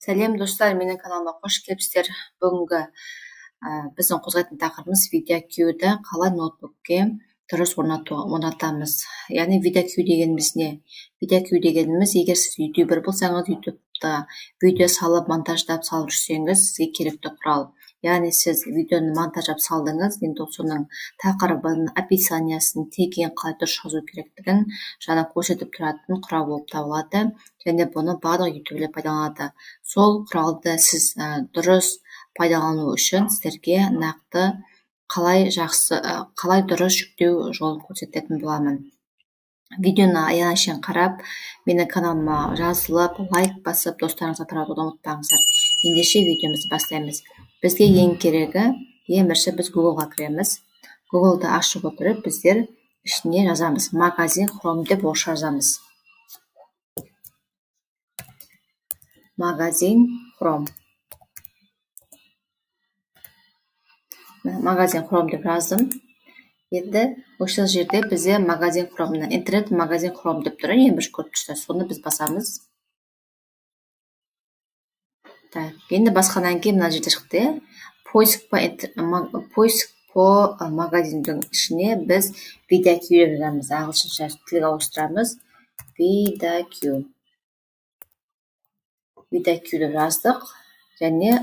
Сәлем достар, менің каналыма қош келіпсіздер. Бүгінгі біздің қозғайтын тақырыбымыз видеокүйді қалай ноутбукке дұрыс орнатамыз. Яғни видеокүй дегеніміз не? Видеокүй дегеніміз, егер сіз ютубер болсаңыз, ютубта видео салып, монтаждап салып жүрсеңіз, сізге керекті құрал. Яғни сіз видеоны монтаждап салдыңыз, енді соның тақырыбын, описаниясын, тегін қалай дұрыс жазу керектігін жаңа көрсетіп тұратын құрал болып табылады. Және бұны барлық ютуберлер пайдаланады. Сол құралды сіз дұрыс пайдалану үшін сіздерге нақты қалай дұрыс жүктеу жолын көрсететін боламын. Видеоны аяғына шейін қарап, менің каналыма жазылып, лайк басып, достарыңызға таратуды ұмытпаңыздар. Ендеше видеомызды бастаймыз. Бізге ең керегі, ең бірінші біз Google-ға кіреміз. Google-ды ашып отырып, біздер ішіне жазамыз. Магазин Chrome деп орысша жазамыз. Магазин Chrome. Магазин Chrome деп жаздым. Енді осы жерде бізде магазин Chrome'нан интернет магазин Chrome деп тұр. Ең бірінші көріп тұрсыздар, соны біз басамыз. Енді басқаннан кейін мына жерде шықты. Поиск по магазиндің ішіне біз видеокүй деп жазамыз. Ағылшынша тілге ауыстырамыз. Видеокүй деп жаздық. Және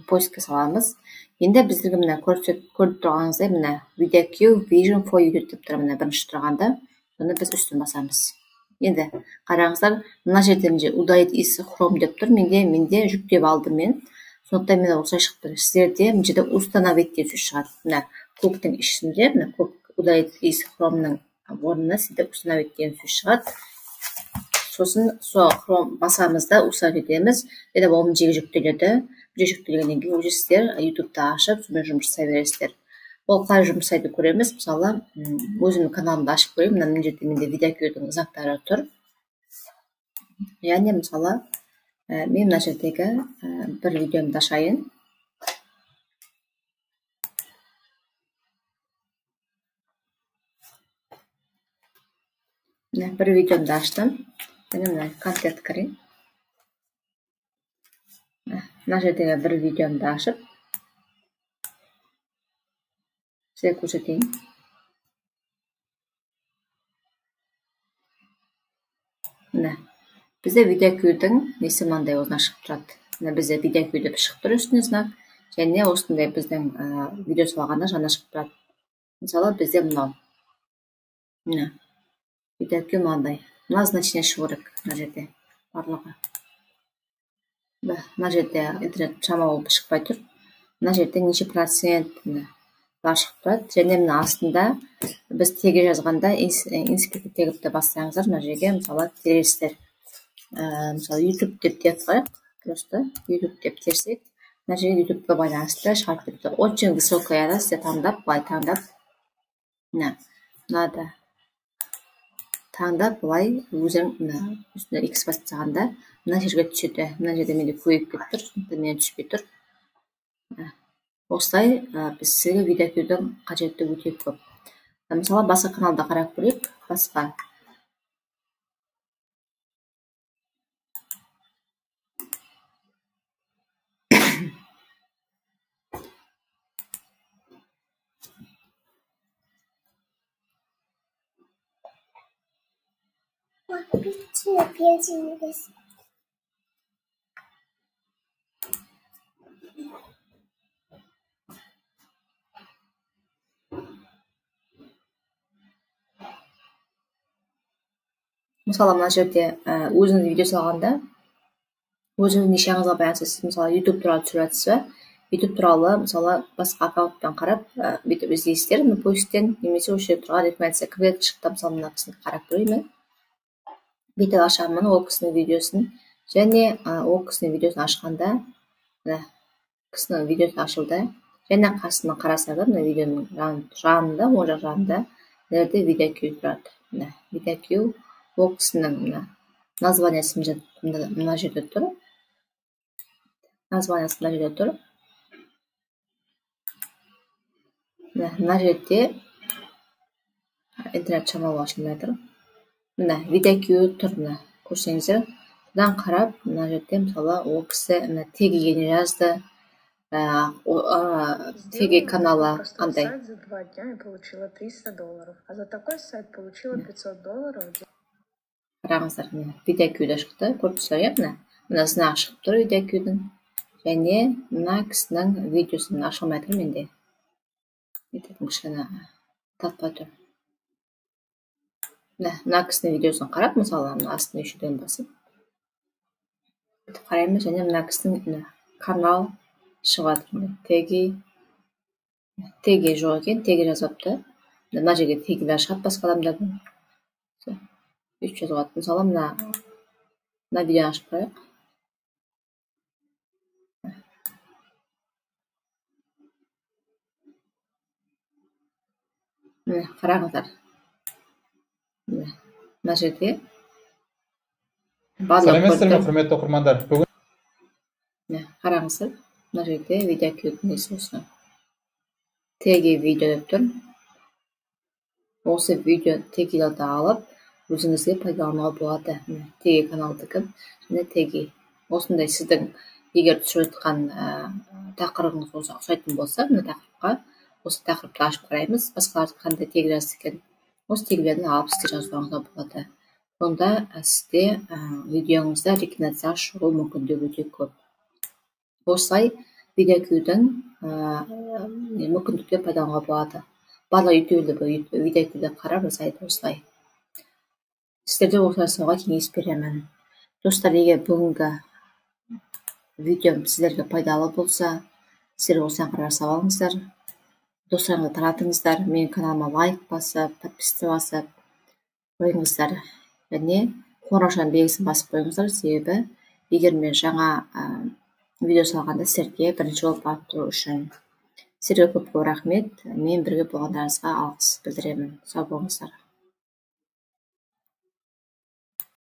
поискке саламыз. Енді біздерге мына көріп тұрғаныңыздай мына видеокүй Vision for YouTube деп тұр. Мына бірінші тұрғанда, оны біз үстін басамыз. Енді қараңыздар, мына жерде удалить из Chrome деп тұр. Менде жүктеп алдым мен. Сондықтан мен осылай шықты. Сіздерде мына жерде установить деп сөз шығады. Мына көптің ішінде, мына көп удалить из Chrome'ның орнына сізде установить деген сөз шығады. Сосын сол Chrome басамызда установить етеміз. Енді ол мына жерге жүктеледі. Бір жүктелгеннен кейін уже сіздер ютубта ашып, сонымен жұмыс жасай бересіздер. Ол қалай жұмыс жасайды көреміз. Мысалы, өзімнің каналымды ашып көрейін. Мына жерде менде видеокүйдің знактары тұр. Яғни мысалы, мен мына жердегі бір видеомды ашайын. Бір видеомды аштым. Мына контент кірейін. Мына жердегі бір видеомды ашып, сізге көрсетейін. Бізде видеокүйдің несі мынандай осына шығып тұрады. Бізде видеокүй деп шығып тұр үстіне знак. Және осындай біздің видео салғанда жаңа шығып тұрады. Мысалы, бізде мынау. Видеокүй мынандай. Мына значение шығу керек мына жерде барлығы. Мына жерде интернет шамалы болып шықпай тұр. Мына жерде неше процент бар шығып тұрады. Және мына астында біз теге жазғанда инспектор тегіпті бассаңыздар, мына жерге мысалы тересіздер. Мысалы YouTube деп терсек, просто YouTube деп терсек, мына жерге YouTube'ға байланысты шығарып кетті. Очень высокая да сізде таңдап, былай таңдап, мынада таңдап, былай өзің үстіне X бассағанда мына жерге түседі. Мына жерде менде көйіп кетіп тұр, мен түспей тұр. Осылай біз сізге видеокүйдің қажетті өте көп. Мысалы, басқа каналда қарап көрейік. Басқа. Мысалы, мына жерде өзіңіз видео салғанда, өзіңіз неше аңызға байланысты, сіз мысалы YouTube туралы түсіріп жатсыз ба? YouTube туралы мысалы басқа аккаунттан қарап, бүйтіп іздейсіздер, поисктен немесе осы жерде тұрған рекомендация кірген шықты, мысалы мына кісіні қарап көрейін. Бүйтіп ашамын ол кісінің видеосын, және ол кісінің видеосын ашқанда, кісінің видеосын ашылды, және қасынан қарасаңыз, мына видеоның жанында, оң жақ жанында, мына видеокүй тұрады. Видеокүй ол кісінің названиясы мына жерде тұр. Названиясы мына жерде тұр. Мына жерде интернет шамалы ашылмай тұр. Мына видеокүй тұр. Көрсеңіздер, Бұдан қарап, мына жерде мысалы ол кісі тегиге не жазды, теги каналы қандай. За 2 дня и получила $300, а за такой сайт получила $500. Қараңыздар, міне видеокүйде шықты, көріп тұрсыздар, иә, мына знак шығып тұр видеокүйдің. Және мына кісінің видеосын ашылмай тұр менде. Ететін кішкене татпай тұр. Мына кісінің видеосын қарап, мысалы, мына астына үшіден басып қараймыз, және мына кісінің канал шығып жатыр. Теги жоқ екен, теги жазыпты. Мына жерге тегилер шығады басқа адамдардың. Үш жазылады. Мысалы, мына видеоны ашып қарайық. Қараңыздар. Мына жерде сәлеметсіздер ме, құрметті оқырмандар? Қараңыздар, мына жерде видеокүйдің несі осы. Теги видео деп тұр. Осы видео тегилерді алып, өзіңізге пайдалануға болады. Теги каналдікі және теги. Осындай сіздің егер түсіріп жатқан тақырыбыңыз ұқсайтын болса, мына тақырыпқа осы тақырыпты ашып қараймыз. Басқалар қандай теги жазды екен. Осы тегилерді алып сізде жазуыңызға болады. Сонда сізде видеоңызда рекомендация шығу мүмкіндігі өте көп. Осылай видеокүйдің мүмкіндіктер пайдалануға болады. Барлық видеокүйді қарап жасайды осылай. Сіздерде осылай жасауға кеңес беремін. Достар, егер бүгінгі видеом сіздерге пайдалы болса, сіздер осыдан қарап жасап алыңыздар. Достарыңызға таратыңыздар, менің каналыма лайк басып, подписка басып қойыңыздар. Және қоңыраушаның белгісін басып қойыңыздар, себебі егер мен жаңа видео салғанда сіздерге бірінші болып барып тұру үшін. Сіздерге көп рахмет. Мен бірге болғандарыңызға алғыс білдіремін. Сау болыңыздар.